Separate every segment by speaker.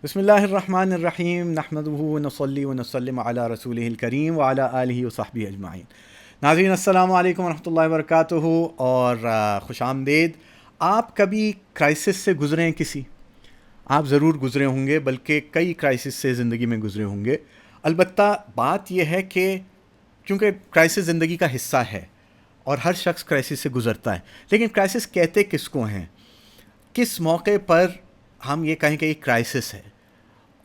Speaker 1: بسم اللہ الرحمن الرحیم نحمدہ ونصلی ونسلم علی رسولہ الکریم وعلی آلہ وصحبہ اجمعین۔ ناظرین السلام علیکم ورحمۃ اللہ وبرکاتہ اور خوش آمدید۔ آپ کبھی کرائسس سے گزرے ہیں؟ آپ ضرور گزرے ہوں گے، بلکہ کئی کرائسس سے زندگی میں گزرے ہوں گے۔ البتہ بات یہ ہے کہ چونکہ کرائسس زندگی کا حصہ ہے اور ہر شخص کرائسس سے گزرتا ہے، لیکن کرائسس کہتے کس کو ہیں؟ کس موقع پر ہم یہ کہیں کہ یہ کرائسس ہے؟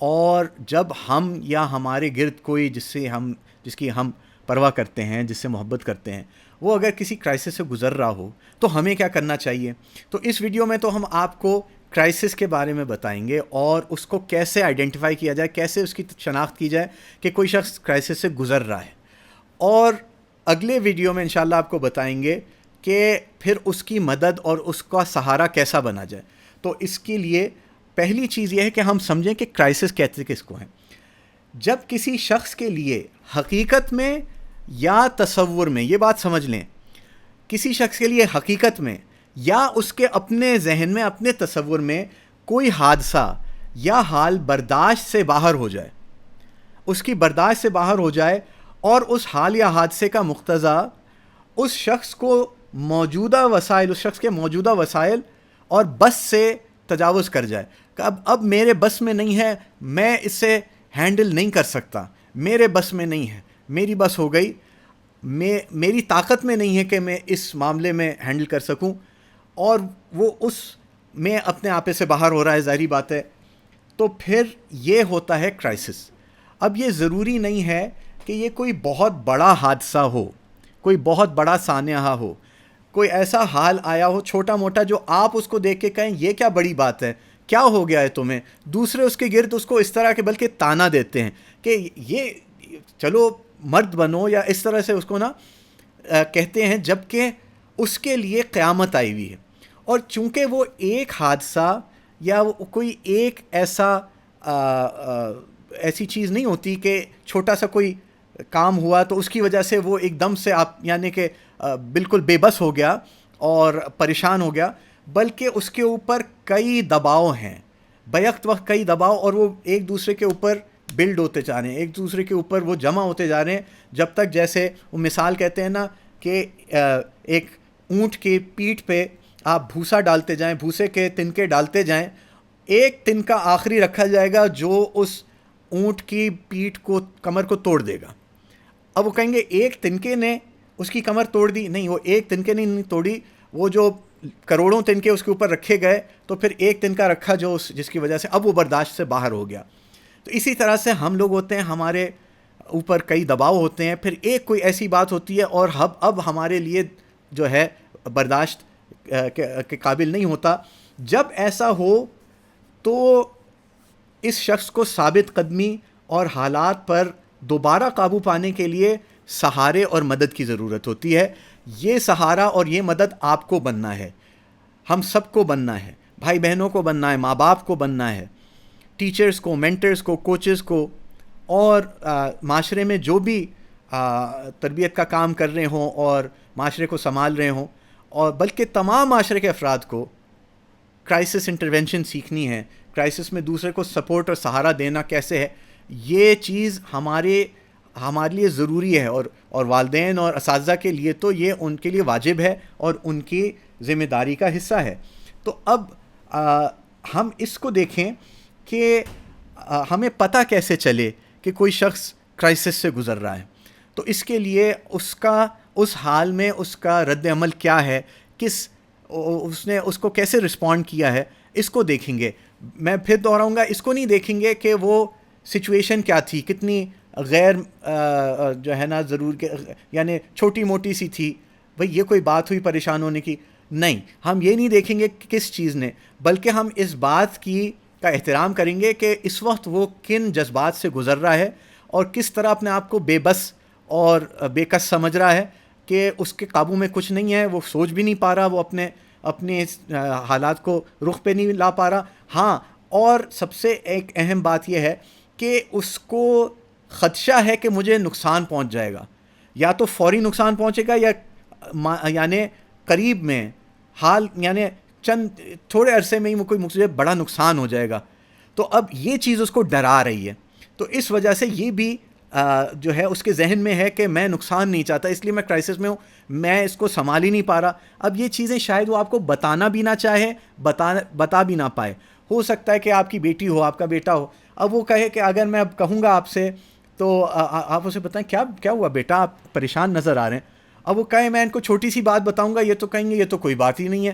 Speaker 1: اور جب ہم یا ہمارے گرد کوئی جس کی ہم پرواہ کرتے ہیں، جس سے محبت کرتے ہیں، وہ اگر کسی کرائسس سے گزر رہا ہو تو ہمیں کیا کرنا چاہیے؟ تو اس ویڈیو میں تو ہم آپ کو کرائسس کے بارے میں بتائیں گے اور اس کو کیسے آئیڈینٹیفائی کیا جائے، کیسے اس کی شناخت کی جائے کہ کوئی شخص کرائسس سے گزر رہا ہے، اور اگلے ویڈیو میں انشاءاللہ آپ کو بتائیں گے کہ پھر اس کی مدد اور اس کا سہارا کیسا بنا جائے۔ تو اس کے لیے پہلی چیز یہ ہے کہ ہم سمجھیں کہ کرائسس کہتے کس کو ہیں۔ جب کسی شخص کے لیے حقیقت میں یا تصور میں، یہ بات سمجھ لیں، کسی شخص کے لیے حقیقت میں یا اس کے اپنے ذہن میں، اپنے تصور میں کوئی حادثہ یا حال برداشت سے باہر ہو جائے، اس کی برداشت سے باہر ہو جائے، اور اس حال یا حادثے کا مقتضا اس شخص کو موجودہ وسائل، اس شخص کے موجودہ وسائل اور بس سے تجاوز کر جائے کہ اب میرے بس میں نہیں ہے، میں اس سے ہینڈل نہیں کر سکتا، میرے بس میں نہیں ہے، میری بس ہو گئی، میری طاقت میں نہیں ہے کہ میں اس معاملے میں ہینڈل کر سکوں، اور وہ اس میں اپنے آپے سے باہر ہو رہا ہے، ظاہری بات ہے، تو پھر یہ ہوتا ہے کرائسس۔ اب یہ ضروری نہیں ہے کہ یہ کوئی بہت بڑا حادثہ ہو، کوئی بہت بڑا سانحہ ہو، کوئی ایسا حال آیا ہو چھوٹا موٹا جو آپ اس کو دیکھ کے کہیں یہ کیا بڑی بات ہے، کیا ہو گیا ہے تمہیں۔ دوسرے اس کے گرد اس کو اس طرح کے بلکہ تانا دیتے ہیں کہ یہ چلو مرد بنو، یا اس طرح سے اس کو کہتے ہیں، جب کہ اس کے لیے قیامت آئی ہوئی ہے۔ اور چونکہ وہ ایک حادثہ یا وہ کوئی ایک ایسی چیز نہیں ہوتی کہ چھوٹا سا کوئی کام ہوا تو اس کی وجہ سے وہ ایک دم سے آپ یعنی کہ بالکل بے بس ہو گیا اور پریشان ہو گیا، بلکہ اس کے اوپر کئی دباؤ ہیں، بیک وقت کئی دباؤ، اور وہ ایک دوسرے کے اوپر بلڈ ہوتے جا رہے ہیں، ایک دوسرے کے اوپر وہ جمع ہوتے جا رہے ہیں، جب تک جیسے وہ مثال کہتے ہیں کہ ایک اونٹ کی پیٹھ پہ آپ بھوسا ڈالتے جائیں، بھوسے کے تنکے ڈالتے جائیں، ایک تنکا آخری رکھا جائے گا جو اس اونٹ کی پیٹھ کو، کمر کو توڑ دے گا۔ اب وہ کہیں گے ایک تنکے نے اس کی کمر توڑ دی، نہیں، وہ ایک تنکے نے نہیں توڑی، وہ جو کروڑوں تنکے اس کے اوپر رکھے گئے تو پھر ایک تنکا رکھا جس کی وجہ سے اب وہ برداشت سے باہر ہو گیا۔ تو اسی طرح سے ہم لوگ ہوتے ہیں، ہمارے اوپر کئی دباؤ ہوتے ہیں، پھر ایک کوئی ایسی بات ہوتی ہے اور اب ہمارے لیے جو ہے برداشت کے قابل نہیں ہوتا۔ جب ایسا ہو تو اس شخص کو ثابت قدمی اور حالات پر دوبارہ قابو پانے کے لیے سہارے اور مدد کی ضرورت ہوتی ہے۔ یہ سہارا اور یہ مدد آپ کو بننا ہے، ہم سب کو بننا ہے، بھائی بہنوں کو بننا ہے، ماں باپ کو بننا ہے، ٹیچرز کو، مینٹرز کو، کوچز کو، اور معاشرے میں جو بھی تربیت کا کام کر رہے ہوں اور معاشرے کو سنبھال رہے ہوں، اور بلکہ تمام معاشرے کے افراد کو کرائسس انٹرونشن سیکھنی ہے، کرائسس میں دوسرے کو سپورٹ اور سہارا دینا کیسے ہے، یہ چیز ہمارے لیے ضروری ہے، اور والدین اور اساتذہ کے لیے تو یہ ان کے لیے واجب ہے اور ان کی ذمہ داری کا حصہ ہے۔ تو اب ہم اس کو دیکھیں کہ ہمیں پتہ کیسے چلے کہ کوئی شخص کرائسس سے گزر رہا ہے۔ تو اس کے لیے اس حال میں اس کا رد عمل کیا ہے، اس نے اس کو کیسے رسپونڈ کیا ہے، اس کو دیکھیں گے۔ میں پھر دہراؤں گا، اس کو نہیں دیکھیں گے کہ وہ سچویشن کیا تھی، کتنی غیر جو ہے ضرور یعنی چھوٹی موٹی سی تھی، بھئی یہ کوئی بات ہوئی پریشان ہونے کی، نہیں، ہم یہ نہیں دیکھیں گے کہ کس چیز نے، بلکہ ہم اس بات کا احترام کریں گے کہ اس وقت وہ کن جذبات سے گزر رہا ہے اور کس طرح اپنے آپ کو بے بس اور بے کس سمجھ رہا ہے کہ اس کے قابو میں کچھ نہیں ہے، وہ سوچ بھی نہیں پا رہا، وہ اپنے حالات کو رخ پہ نہیں لا پا رہا۔ ہاں، اور سب سے ایک اہم بات یہ ہے کہ اس کو خدشہ ہے کہ مجھے نقصان پہنچ جائے گا، یا تو فوری نقصان پہنچے گا یا یعنی قریب میں یعنی چند تھوڑے عرصے میں ہی کوئی مجھے بڑا نقصان ہو جائے گا۔ تو اب یہ چیز اس کو ڈرا رہی ہے، تو اس وجہ سے یہ بھی جو ہے اس کے ذہن میں ہے کہ میں نقصان نہیں چاہتا، اس لیے میں کرائسس میں ہوں، میں اس کو سنبھال ہی نہیں پا رہا. اب یہ چیزیں شاید وہ آپ کو بتانا بھی نہ چاہے، بتا بھی نہ پائے. ہو سکتا ہے کہ آپ کی بیٹی ہو، آپ کا بیٹا ہو، اب وہ کہے کہ اگر میں اب کہوں گا آپ سے تو آپ اسے بتائیں کیا ہوا بیٹا، آپ پریشان نظر آ رہے ہیں. اب وہ کہے میں ان کو چھوٹی سی بات بتاؤں گا، یہ تو کہیں گے یہ تو کوئی بات ہی نہیں ہے،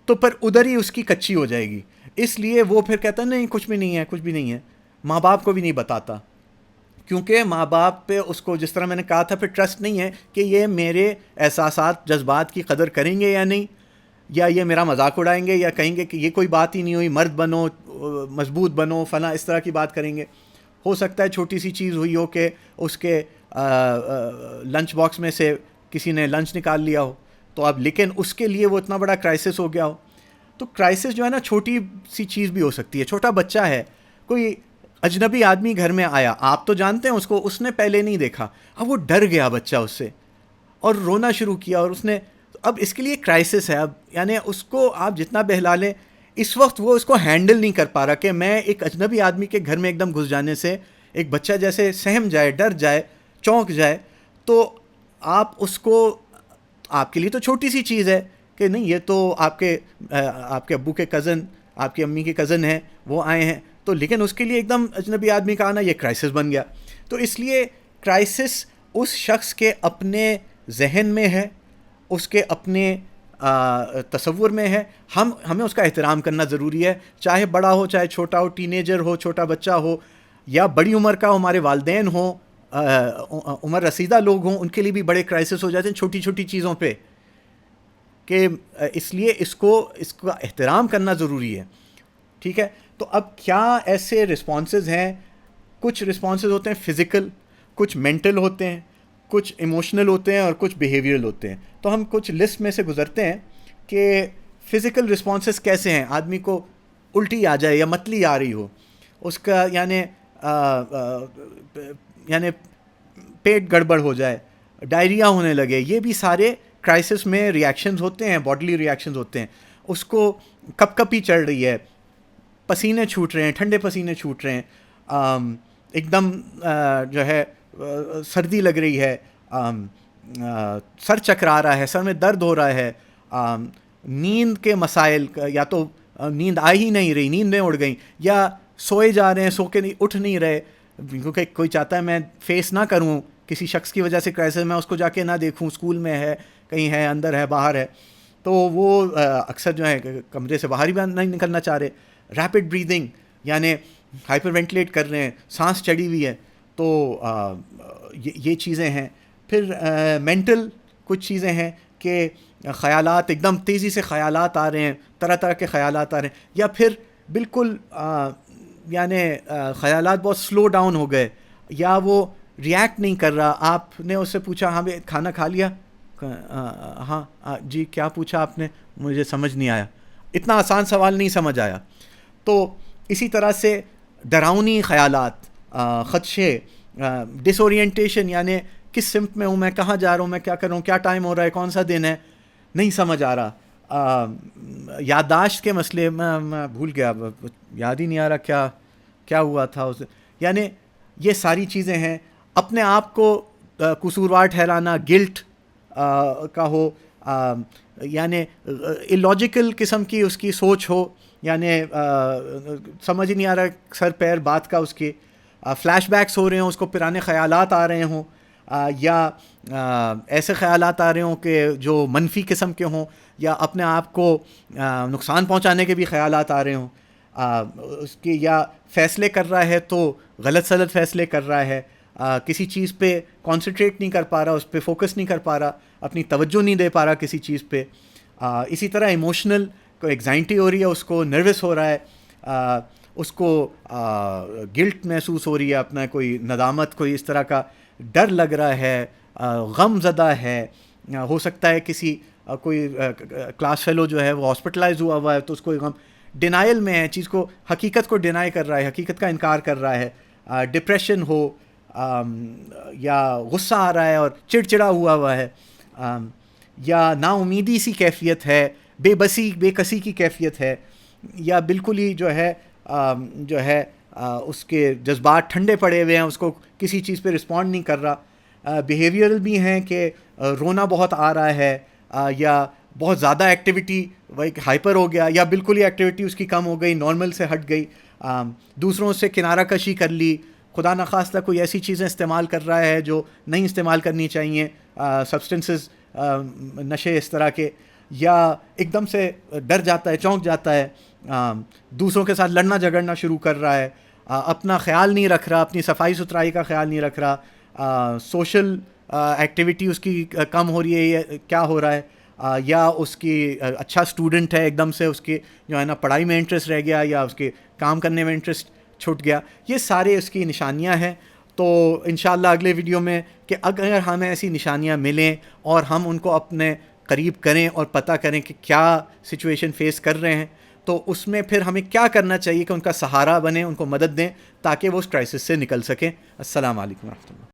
Speaker 1: تو پر ادھر ہی اس کی کچی ہو جائے گی. اس لیے وہ پھر کہتا ہے نہیں کچھ بھی نہیں ہے، کچھ بھی نہیں ہے. ماں باپ کو بھی نہیں بتاتا، کیونکہ ماں باپ پہ اس کو جس طرح میں نے کہا تھا پھر ٹرسٹ نہیں ہے کہ یہ میرے احساسات جذبات کی قدر کریں گے یا نہیں، یا یہ میرا مذاق اڑائیں گے، یا کہیں گے کہ یہ کوئی بات ہی نہیں ہوئی، مرد بنو، مضبوط بنو، فلاں اس طرح کی بات کریں گے. ہو سکتا ہے چھوٹی سی چیز ہوئی ہو کہ اس کے لنچ باکس میں سے کسی نے لنچ نکال لیا ہو، تو اب لیکن اس کے لیے وہ اتنا بڑا کرائسس ہو گیا ہو. تو کرائسس جو ہے نا چھوٹی سی چیز بھی ہو سکتی ہے. چھوٹا بچہ ہے، کوئی اجنبی آدمی گھر میں آیا، آپ تو جانتے ہیں اس کو، اس نے پہلے نہیں دیکھا، اب وہ ڈر گیا بچہ اس سے اور رونا شروع کیا، اور اس نے اب اس کے لیے کرائسس ہے. اب یعنی اس کو آپ جتنا بہلا لیں، اس وقت وہ اس کو ہینڈل نہیں کر پا رہا کہ میں ایک اجنبی آدمی کے گھر میں ایک دم گھس جانے سے ایک بچہ جیسے سہم جائے، ڈر جائے، چونک جائے. تو آپ اس کو، آپ کے لیے تو چھوٹی سی چیز ہے کہ نہیں یہ تو آپ کے ابو کے کزن، آپ کی امی کے کزن ہیں، وہ آئے ہیں، تو لیکن اس کے لیے ایک دم اجنبی آدمی کا آنا یہ کرائسس بن گیا. تو اس لیے کرائسس اس شخص کے اپنے ذہن میں ہے، اس کے اپنے تصور میں ہے. ہمیں اس کا احترام کرنا ضروری ہے، چاہے بڑا ہو چاہے چھوٹا ہو، ٹین ایجر ہو، چھوٹا بچہ ہو، یا بڑی عمر کا ہمارے والدین ہوں، عمر رسیدہ لوگ ہوں، ان کے لیے بھی بڑے کرائسس ہو جاتے ہیں چھوٹی چھوٹی چیزوں پہ. کہ اس لیے اس کا احترام کرنا ضروری ہے. ٹھیک ہے. تو اب کیا ایسے رسپانسز ہیں؟ کچھ رسپانسز ہوتے ہیں فزیکل، کچھ مینٹل ہوتے ہیں، کچھ ایموشنل ہوتے ہیں، اور کچھ بیہیویئرل ہوتے ہیں. تو ہم کچھ لسٹ میں سے گزرتے ہیں کہ فزیکل رسپانسز کیسے ہیں. آدمی کو الٹی آ جائے یا متلی آ رہی ہو، اس کا یعنی پیٹ گڑبڑ ہو جائے، ڈائریا ہونے لگے، یہ بھی سارے کرائسس میں ریاکشنز ہوتے ہیں، باڈیلی ریاکشنز ہوتے ہیں. اس کو کپ کپی چڑھ رہی ہے، پسینے چھوٹ رہے ہیں، ٹھنڈے پسینے چھوٹ رہے ہیں، ایک دم جو ہے سردی لگ رہی ہے، سر چکرا رہا ہے، سر میں درد ہو رہا ہے، نیند کے مسائل، یا تو نیند آ ہی نہیں رہی، نیندیں اڑ گئیں، یا سوئے جا رہے ہیں، سو کے اٹھ نہیں رہے، کیونکہ کوئی چاہتا ہے میں فیس نہ کروں کسی شخص کی وجہ سے کرائسس، میں اس کو جا کے نہ دیکھوں، اسکول میں ہے، کہیں ہے، اندر ہے، باہر ہے. تو وہ اکثر جو ہے کمرے سے باہر ہی نہیں نکلنا چاہ رہے. ریپڈ بریدنگ، یعنی ہائپر وینٹیلیٹ کر رہے ہیں، سانس چڑھی ہوئی ہے. تو یہ چیزیں ہیں. پھر مینٹل کچھ چیزیں ہیں کہ خیالات، ایک دم تیزی سے خیالات آ رہے ہیں، طرح طرح کے خیالات آ رہے ہیں، یا پھر بالکل یعنی خیالات بہت سلو ڈاؤن ہو گئے، یا وہ ریئیکٹ نہیں کر رہا. آپ نے اس سے پوچھا ہاں بھائی کھانا کھا لیا؟ ہاں جی. کیا پوچھا آپ نے؟ مجھے سمجھ نہیں آیا. اتنا آسان سوال نہیں سمجھ آیا. تو اسی طرح سے ڈراؤنی خیالات، خدشے، ڈس اورینٹیشن، یعنی کس سمت میں ہوں میں، کہاں جا رہا ہوں میں، کیا کر رہا ہوں، کیا ٹائم ہو رہا ہے، کون سا دن ہے، نہیں سمجھ آ رہا. یادداشت کے مسئلے، میں بھول گیا، یاد ہی نہیں آ رہا کیا ہوا تھا اس. یعنی یہ ساری چیزیں ہیں. اپنے آپ کو قصوروار ٹھہرانا، گلٹ کا ہو، یعنی اللاجیکل قسم کی اس کی سوچ ہو، یعنی سمجھ ہی نہیں آ رہا سر پیر بات کا، اس کے فلیش بیکس ہو رہے ہوں، اس کو پرانے خیالات آ رہے ہوں، یا ایسے خیالات آ رہے ہوں کہ جو منفی قسم کے ہوں، یا اپنے آپ کو نقصان پہنچانے کے بھی خیالات آ رہے ہوں. اس کی یا فیصلے کر رہا ہے تو غلط سلط فیصلے کر رہا ہے، کسی چیز پہ کانسنٹریٹ نہیں کر پا رہا، اس پہ فوکس نہیں کر پا رہا، اپنی توجہ نہیں دے پا رہا کسی چیز پہ. اسی طرح ایموشنل، کوئی ایگزائٹی ہو رہی ہے، اس کو نروس ہو رہا ہے، اس کو گلٹ محسوس ہو رہی ہے، اپنا کوئی ندامت، کوئی اس طرح کا ڈر لگ رہا ہے، غم زدہ ہے. ہو سکتا ہے کسی کوئی کلاس فیلو جو ہے وہ ہاسپٹلائز ہوا ہے، تو اس کو غم، ڈینائل میں ہے، چیز کو، حقیقت کو ڈینائی کر رہا ہے، حقیقت کا انکار کر رہا ہے. ڈپریشن ہو، یا غصہ آ رہا ہے اور چڑچڑا ہوا ہے، یا نا امیدی سی کیفیت ہے، بے بسی بے کسی کی کیفیت ہے، یا بالکل ہی جو ہے جو ہے اس کے جذبات ٹھنڈے پڑے ہوئے ہیں, اس کو کسی چیز پہ رسپونڈ نہیں کر رہا. بیہیویئرل بھی ہیں کہ رونا بہت آ رہا ہے, یا بہت زیادہ ایکٹیویٹی وہ ہائپر ہو گیا, یا بالکل ہی ایکٹیویٹی اس کی کم ہو گئی, نارمل سے ہٹ گئی, دوسروں سے کنارہ کشی کر لی, خدا نخواستہ کوئی ایسی چیزیں استعمال کر رہا ہے جو نہیں استعمال کرنی چاہیے, سبسٹنسز, نشے اس طرح کے, یا ایک دم سے ڈر جاتا ہے, چونک جاتا ہے, دوسروں کے ساتھ لڑنا جھگڑنا شروع کر رہا ہے, اپنا خیال نہیں رکھ رہا, اپنی صفائی ستھرائی کا خیال نہیں رکھ رہا, سوشل ایکٹیویٹی اس کی کم ہو رہی ہے, کیا ہو رہا ہے, یا اس کی اچھا اسٹوڈنٹ ہے, ایک دم سے اس کی جو ہے نا پڑھائی میں انٹرسٹ رہ گیا, یا اس کے کام کرنے میں انٹرسٹ چھوٹ گیا. یہ سارے اس کی نشانیاں ہیں. تو انشاءاللہ اگلے ویڈیو میں کہ اگر ہمیں ایسی نشانیاں ملیں اور ہم ان کو اپنے قریب کریں اور پتہ کریں کہ کیا سچویشن فیس کر رہے ہیں, تو اس میں پھر ہمیں کیا کرنا چاہیے کہ ان کا سہارا بنیں, ان کو مدد دیں تاکہ وہ اس کرائسس سے نکل سکیں. السلام علیکم ورحمۃ اللہ.